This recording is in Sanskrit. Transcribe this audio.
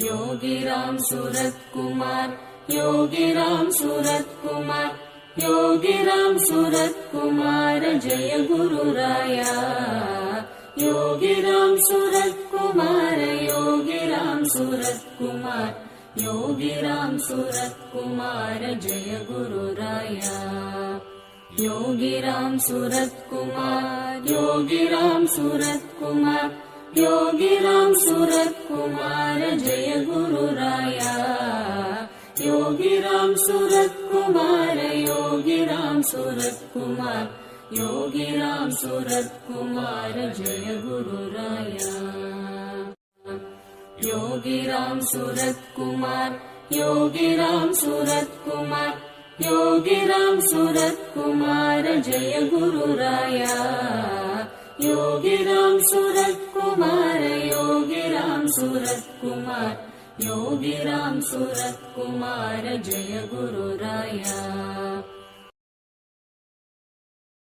योगिराम सूरत कुमार, योगिराम सूरत कुमार, योगिराम सूरत कुमार जय गुरुराया। योगिराम सूरत कुमार, योगिराम सूरत कुमार, योगिराम सूरत कुमार जय गुरुराया। योगिराम सूरत कुमार, योगिराम सूरत कुमार, योगिराम सूरत कुमार जय गुरुराया। योगिराम सूरत कुमार, योगिराम सूरत कुमार, योगिराम सूरत कुमार जय गुरुराया। योगिराम सूरत कुमार, योगिराम सूरत कुमार, योगिराम सूरत कुमार जय गुरुराया। योगिराम सूरत कुमार, योगिराम सूरत कुमार, योगिराम सूरत कुमार जय गुरुराया।